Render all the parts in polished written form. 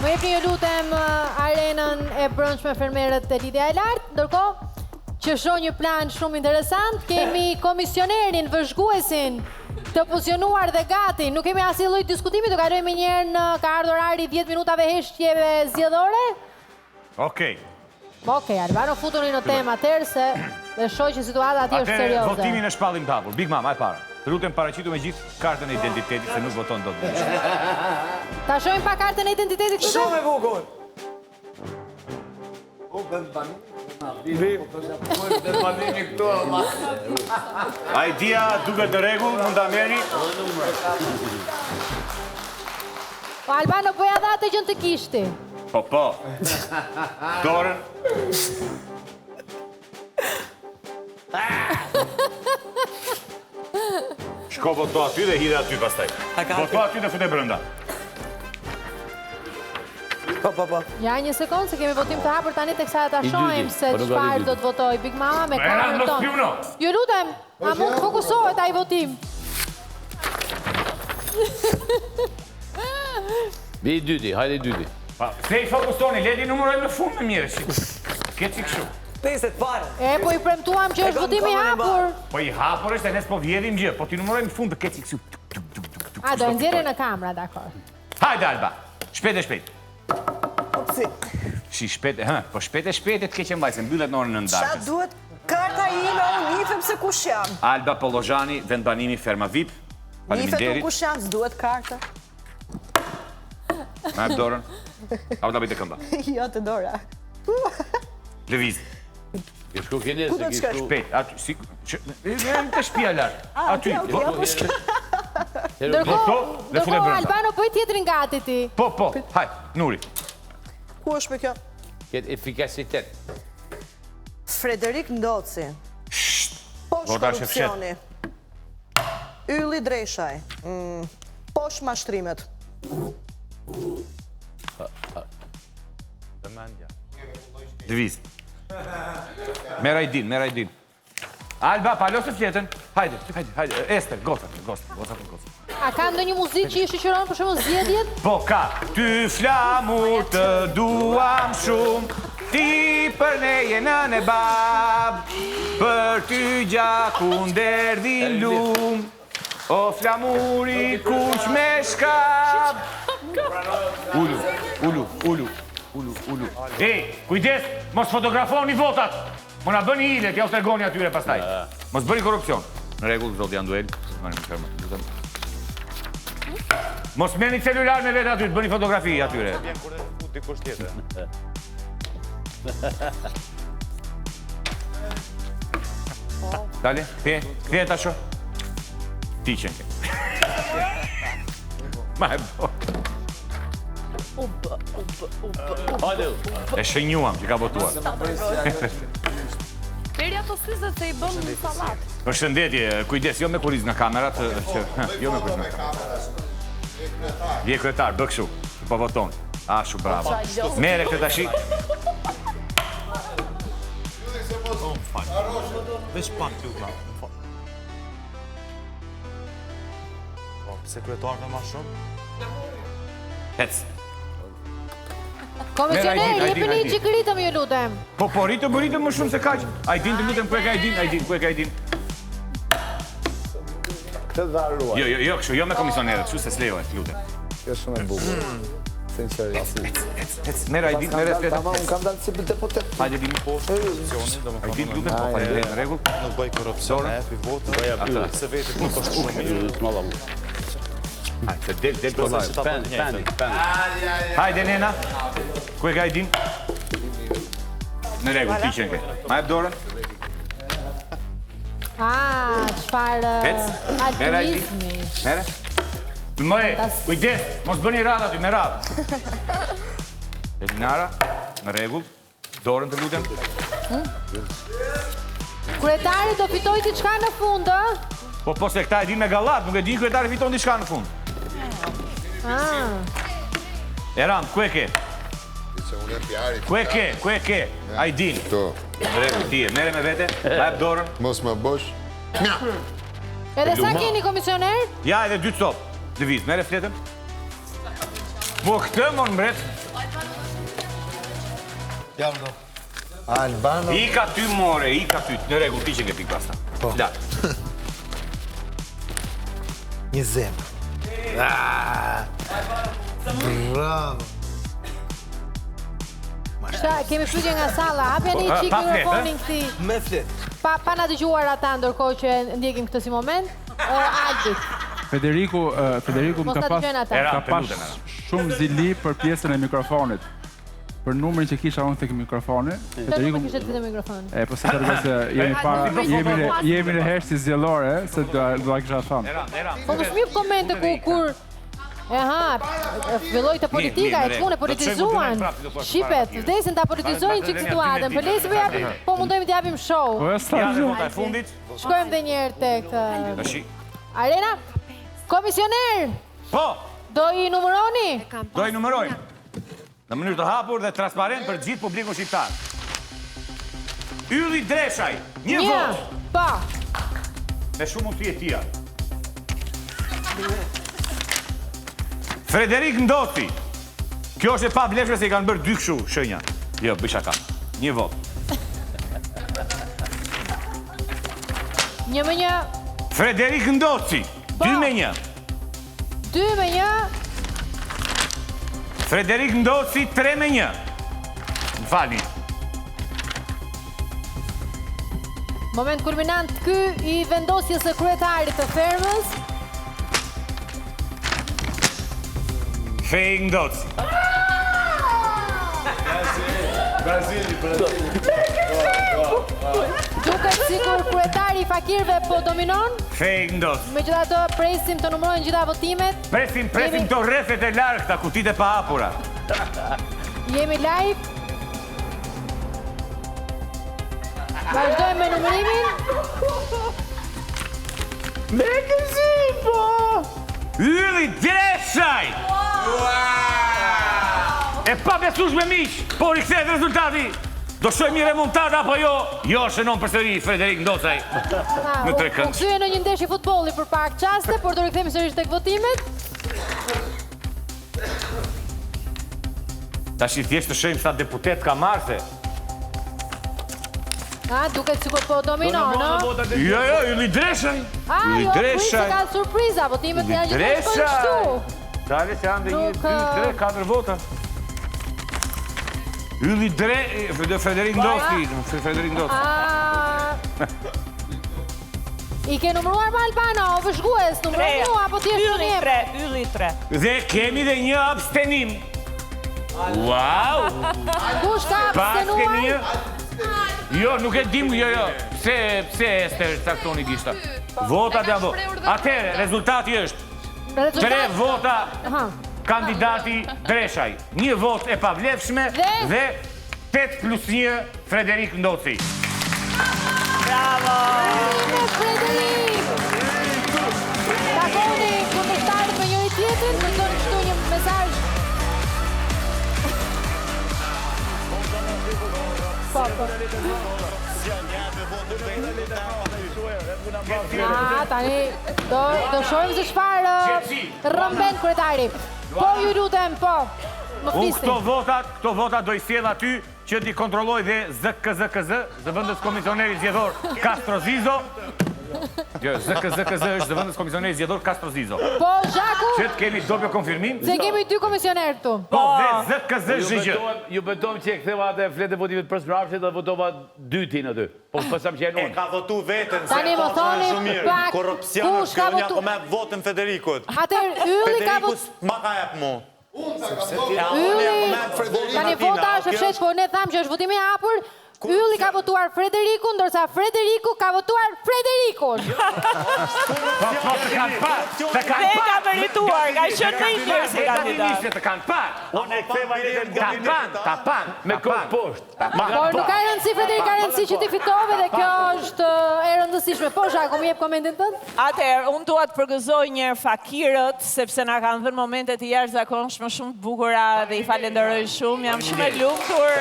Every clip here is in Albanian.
Më jepni ju lutem arenën e brëndshme fermerët e Lidhja e Lartë, ndërkohë që shoh një plan shumë interesant, kemi komisionerin, vëzhguesin, të pozicionuar dhe gati. Nuk kemi asnjë lloj diskutimi, do kalojmë njëherë në ka ardhur orari 10 minutave heshtjeve zgjedhore. Okej. Okej, Albano futuni në temë atëherë se dhe shoh që situata aty është serioze. Votimin e shpallim të hapur. Big Mama, e para. Të lutem paraqitu me gjithë kartën e identitetit se nuk voton dot. Ta shohim pa kartën e identitetit këtu. Shumë e bukur. Idea duket në rregull, mund ta merrni. Albano po ja dha atë gjën të kishti. Po. Dorën. Shko voto aty dhe hidhe aty pastaj. Voto aty dhe fute brenda. Po. Ja, një sekundë se kemi votim të hapur tani teksa ta shohim se çfarë do të votoj Big Mama me kamerën tonë. Ju lutem, a mund të fokusohet ai votim? Vi dyti, hajde dyti. Se i fokusoni, ledi numërojmë në fund me mire, keci kështu. Teset fare. Po i premtuam që është votimi i hapur. Po i hapur është e nes po vjedhim gjë, po ti numërojmë në fund të keci kështu. A, do nxjerrë në kamera, dakor. Hajde, Alba, shpejt e shpejt. Si. Si shpejt, po shpejt e të keqe mbaj, se mbyllet në orën 9 Qa darkës. duhet karta ime, unë nifem se kush jam. Alba Pollozhani, vendbanimi Ferma VIP. Nifet unë Faleminderit. kush jam, s'duhet karta. Ma jep dorën. Apo ta bëj të këmba. Jo, të dora. Lëviz. Ke shku kene Ku se do të ke shkosh? shku... Shpejt, aty, si... Jam të shtëpia lart. Aty. Ndërkohë, Albano, po i tjetrin gati ti. Po, haj, Nuri. Ku është me kjo? Ketë efikasitet. Frederik Ndoci. Posh Votash e korupcioni. Ylli Dreshaj. Posh mashtrimet. Lëviz. Mera i din. Alba, palosë fletën. Hajde. Ester, gota. A ka ndonjë muzikë që i shoqëron për shembull zgjedhjet? Po ka, ty flamur të duam shumë, ti për ne je nën e bab, për ty gjakun derdhin lum, o flamuri kush me shkab. Ulu. Ej, kujdes, mos fotografoni votat. Mona bëni hile, t'ja u tregoni atyre pastaj. Mos bëni korupcion. Në rregull, zoti Anduel. Mos merrni celular me vetë aty, të bëni fotografi atyre. Vjen kur të fut dikush tjetër. Dale, kthie tash. Ti qenë. Ma e bo. Hajde. E shënjuam që ka votuar. Perja të syzët se i bëm në salat. Përshëndetje, kujdes, jo me kuriz nga kamerat, jo me kuriz nga kamerat. Vje kryetar, bë kështu, po voton. Ashu, bravo. Mere këtë tashi. Veç pak t'ju ka. Sekretarëve ma shumë? Hec. Komisioneri, jepini një qikëritëm, ju lutem. Po, rritëm më shumë se kaq. Ajdin të lutem, ku e ka Ajdin? Të dharruar. Jo, kështu, jo me komisionerët, kështu se s'lejohet, lutem. Kjo shumë e bukur. Sinqerisht. Hec, merë Ajdin, merë fletën. Unë kam dalë si deputet. Hajde dini poshtë. Ajdin, lutem, po faleminderit në rregull. Nuk bëj korupcion, e epi vota. Se veti ku të shumë mirë. Hajde, del po live. Pendi. Hajde, nena. Ku e ka Ajdin? Në rregull, ti qenë ke. Ma jep dorën. Çfarë altruizmi. Mere? Mëre, kujdes, mos bëni radhë aty, me radhë. Elinara, në rregull. Dorën të lutem. Kryetari do fitoj diçka në fund, ë? Po se këta e din me gallat, nuk e din kryetari fiton diçka në fund. Eram, ku e ke? Ku e ke? Ajdin. Këto. Në rregull, ti e, mere me vete, ma jep dorën. Mos më bosh. Edhe sa keni komisioner? Ja, edhe 2 copë. Lëviz, mere fletën. Po këtë, mon mbret. Jam do. Albano. Ika ty more, ika ty. Në rregull, ti që ke pikë pasta. Flat. Një zemë. Bravo. Kemi pyetje nga salla, hapja një çik mikrofonin këti. Me flet. Pa na dëgjuar ata ndërkohë që ndjekim këtë si moment. Albit. Federiku më ka pas shumë zili për pjesën e mikrofonit. Për numrin që kisha unë tek mikrofoni. Federiku më kishte vetëm mikrofon. Po se tregoj se jemi në herë si zgjellore, se do kisha thënë. Po më shmip komente kur filloj të politika, e çmunë politizuan. Shqipet, vdesin ta politizojnë çik situatën. Po lezi po mundojmë të japim show. Po Vota e fundit. Shkojmë edhe një herë tek Arena. Komisioner. Po. Do i numëroni? Do i numërojmë. Në mënyrë të hapur dhe transparent për gjithë publikun shqiptar. Ylli Dreshaj, një vot. Po. Me shumë mundësi e tia. Frederik Ndoci. Kjo është e pa vlefshme se i kanë bërë 2 kështu shenja. Jo, bëj shaka. Një vot. 1-1. Frederik Ndoci. 2-1. 2-1. Frederik Ndoci 3-1. Më falni. Moment kulminant ky i vendosjes së kryetarit të fermës. Fej Ndoci. Duket sikur kryetari i fakirëve po dominon. Fej Ndoci. Megjithatë presim të numërojnë gjitha votimet. Presim to rrethet e largëta, kutit e pa hapura. Jemi live. Vazhdojmë me numërimin. Me kësi, po! Ylli Dreshaj! E pa besueshme miq, por i kthehet rezultati. Do shojmë një remontada apo jo? Jo, shënon përsëri Frederik Ndocaj në 3 këngë. U kthye në një ndeshje futbolli për pak çaste, por do rikthehemi sërish tek votimet. Tash i thjesht të shojmë sa deputet ka marrë se. Duket sikur po dominon, no? Jo, Ylli Dreshaj. Ylli Dreshaj. Ka surpriza, votimet janë gjithmonë kështu. Dale se janë 1, 2, 3, 4 vota. Ylli Frederik Ndoci. Frederik Ndoci. I ke numëruar me Albano, vëzhgues, numëroj mua, apo ti është një? Ylli 3. Dhe kemi dhe një abstenim. Wow! Kush ka abstenuar? Jo, nuk e dim, jo. Pse Ester caktoni gishta? Votat janë votat. Atëre, rezultati është 3 vota kandidati Dreshaj. 1 vot e pavlefshme dhe 8+1 Frederik Ndoci. Bravo! Frederik! Takoni kundërshtarët me njëri tjetrin, dërgoni kështu një mesazh. Tani do shohim se çfarë rrëmben kryetari. Po ju lutem, po. Më flisni. Këto vota do i sjell aty që t'i kontrolloj dhe ZKZKZ, Zëvendës Komisioneri Zgjedhor Castro Zizo. Jo, ZKZKZ është Zëvendës Komisioneri Zgjedhor Castro Zizo. Po, Zhaku? Që kemi doppio konfirmim? Se kemi 2 komisioner këtu. Po, dhe ZKZ. Ju betojmë që e ktheva atë fletë votimit për spravshit dhe votova 2 tin aty. Po pasam që e non. E ka votu veten se tani më thoni pak korrupsion kush ka është votu me votën Federikut. Atëherë Ylli ka votu. Ma ka jap mu. Ylli, tani vota është fshet, po ne thamë që është votimi i hapur. Ylli ka votuar Frederikun, ndërsa Frederiku ka votuar Frederikun. Të kanë ka merituar, ka qenë një si kandidat. Të kanë parë. Unë e ktheva ta pan. Me kohë poshtë. Por nuk ka rëndësi, Frederik, ka rëndësi që ti fitove dhe kjo është e rëndësishme. Po, Zhaku, më jep komentin tënd? Atëherë, unë dua të përgëzoj një herë fakirët, sepse na kanë dhënë momente të jashtëzakonshme shumë të bukura dhe i falenderoj shumë. Jam shumë e lumtur.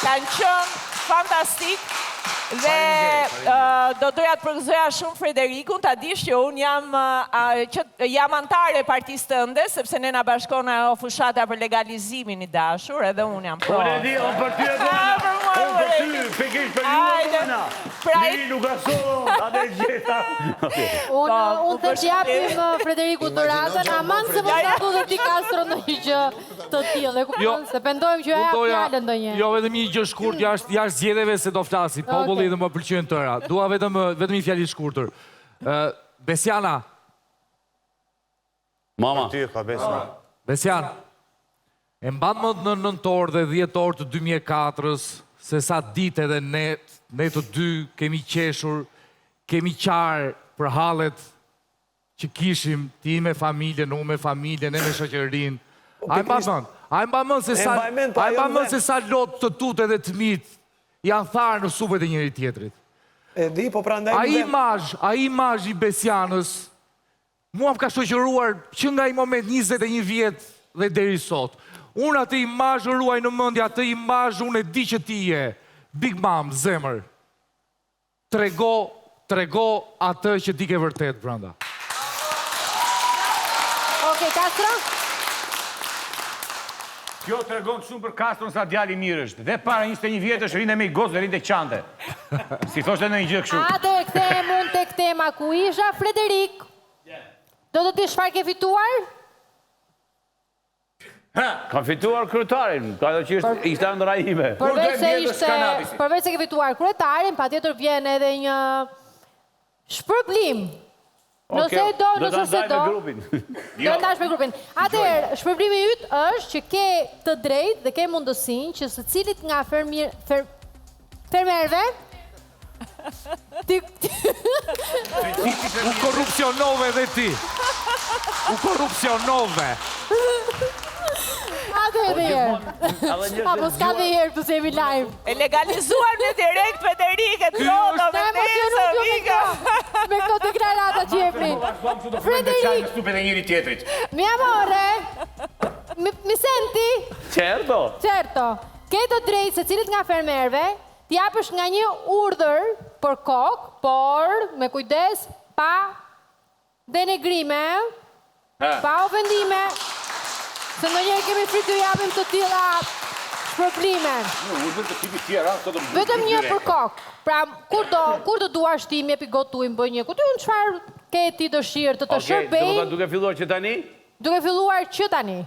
Kanë qenë fantastik Dhe do doja të përgëzoja shumë Frederikun, ta dish që unë jam antare e partisë tënde, sepse ne na bashkon ajo fushata për legalizimin I dashur, edhe unë jam pro. Unë e di, unë për ty e do. Unë për ty, pikisht për ju e mëna. Li nuk aso, atë gjitha. Unë të t'japim Frederiku të ratën, aman se mos të dhe ti Castro në një gjë të tillë, se pendojmë që aja fjallën do një. Jo, vetëm një gjë shkurt jashtë zgjedhjeve se do flasi, populli dhe më pëlqyen tëra. Dua vetëm një fjali shkurtër. Besiana. Mama. Besian, e mban më në 9 orë dhe 10 orë të 2004-ës, se sa ditë edhe ne të dy kemi qeshur, kemi qarë për hallet që kishim, ti me familjen, unë me familjen, ne me shoqërinë. A e mba mën se sa lot të tutë edhe të mitë janë tharë në supet e njëri tjetrit. E di, po prandaj... A imazh I Besianës, mua më ka shoqëruar që nga I moment 21 vjet dhe deri sot. Unë atë imazh ruaj në mendje, atë imazh unë e di që ti je. Big Mom, zemër. Trego atë që ti ke vërtet brenda. Okej, Castro? Kjo të regon shumë për Castron sa djali mirë është. Dhe para 21 vjetësh rinde me I gozë dhe rinde qante. Si thoshte në një gjë kështu. Ate, kthehemi unë tek tema ku isha. Frederik, do të ti çfarë ke fituar? Kam fituar kryetarin, ka do që ishte ndra ime. Përveç se ke fituar kryetarin, patjetër vjen edhe një shpërblim. Nëse do, nëse se do. Do ndash me grupin. Atëherë, shpërblimi yt është që ke të drejtë dhe ke mundësinë që secilit nga fermerëve U korrupsionove dhe ti. U korrupsionove. Atë edhe herë. Apo s'ka dhe herë të semi live. E legalizuar në direkt Frederike, të roda, me nesë, Vika. Me këto deklarata që jepni. Frederik. Stupet e njëri tjetrit. Mi amore. Mi senti? Certo. Ke të drejtë se cilit nga fermerëve t'i japësh nga një urdhër për kokë, por me kujdes, pa denegrime, pa ofendime. Se në njërë kemi fritë të japim të tila shpërblime. Vetëm një për kokë. Pra, kur do duash ti me pigotuim bëj një, këtë unë qfarë ke ti dëshirë të shërbej? Okej, duke filluar që tani? Duke filluar që tani.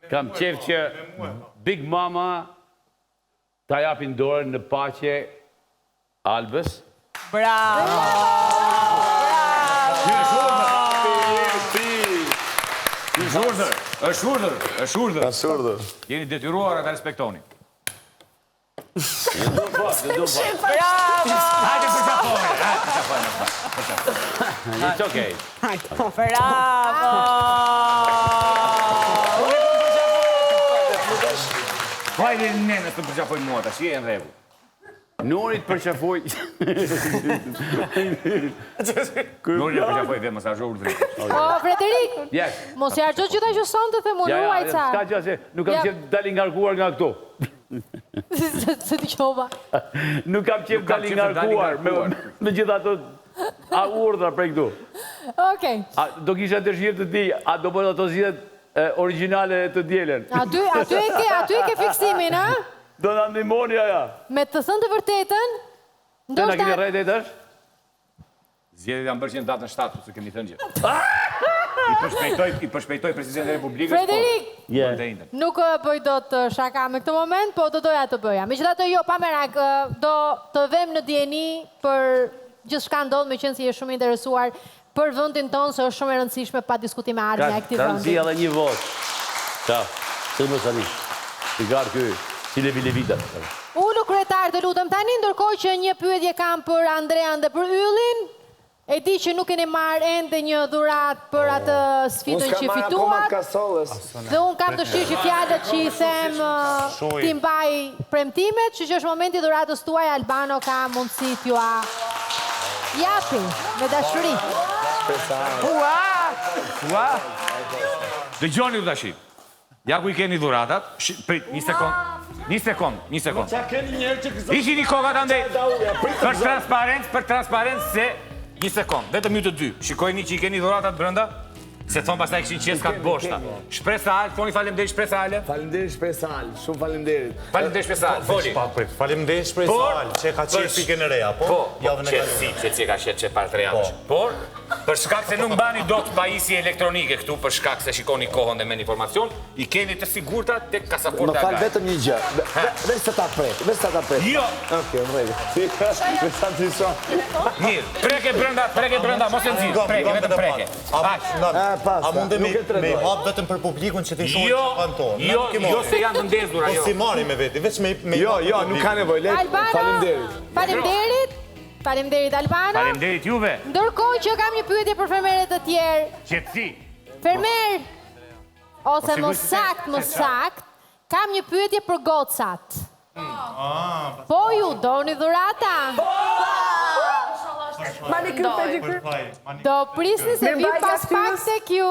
Kam qef që Big Mama ta japin dorën në paqe Albës. Bravo! është urdhër. Jeni detyruar ta respektoni. Bravo! Hajde për qafone. It's okay. Bravo! Hajde nenës të përqafoj mua, ta shi e në rregull. Norit përqafoj... Norit përqafoj dhe mësa zhurë drejtë. O, Frederik, mos e arqo që ta gjëson të themu nuaj ca. Ska që se nuk kam qef dali ngarkuar nga këto. Se t'i qova. Nuk kam qef dali ngarkuar me gjitha ato urdhra prej këtu. Okej. Do kisha dëshirë të di, a do bëjnë ato zhjet originale të djelen. Aty e ke fiksimin, a? Do në ndimoni aja. Me të thënë të vërtetën, Të në kini rejtet është? Zgjedhjet janë bërë që në datën 7, se kemi thënë gjë. I përshpejtoj Presidentin e Republikës. Frederik, nuk bëj do të shaka me këtë moment, po do doja të bëja. Megjithatë jo, pa merak, do të vëm në dieni për gjithçka ndodh, me qenë si je shumë interesuar për vendin tonë, se është shumë e rëndësishme pa diskutime ardhmja e këtij vendi. Kanë zi edhe një votë. Qa, se më sani. I garë këj, si Levita. Ulu kryetar të lutem tani, ndërkohë që një pyetje kam për Andrean dhe për Yllin. E di që nuk keni marrë ende një dhurat për atë sfidën që fituat. Dhe unë kam dëshirë që fjalët që I them ti mbaj premtimet, që është momenti dhuratës tuaj, Albano ka mundësi t'ju japi me dashuri. Dëgjoni u tash. Ja ku i keni dhuratat. Prit, një sekund. Qa keni njerë që këzë... Ishi një kokat andej. Për transparencë se... Një sekund, vetëm ju të dy. Shikojni që i keni dhuratat brënda? Se thonë pastaj kishin qesë ka të boshta. Shpresa alë, thoni falemderit shpresa alë. Falemderit shpresa alë, shumë falemderit. Falemderit shpresa alë, foli. Falemderit shpresa alë, që ka qenë fikën e reja, po? Që ka qenë që parë të reja. Por, për shkak se nuk bani do të pajisje elektronike këtu, për shkak se shikoni kohën dhe me një informacion, i keni të sigurta të kasaporta Më falë vetëm një gjë, veç se ta prek. Jo! Oke, më rejë. Mirë, preke brënda, mos e nëzirë, preke, vetëm preke. A mundë me hapë vetëm për publikun që t'i shonë që kanë tonë? Jo se janë të ndezura, jo. Po si marri me veti, veç me... Jo, nuk ka nevoj, Faleminderit Albano. Faleminderit juve. Ndërkohë që kam një pyetje për fermerët të tjerë. Qetësi. Fermer, ose më sakt, kam një pyetje për gocat. Po ju doni dhurata? Do prisni se vi pas pak tek ju.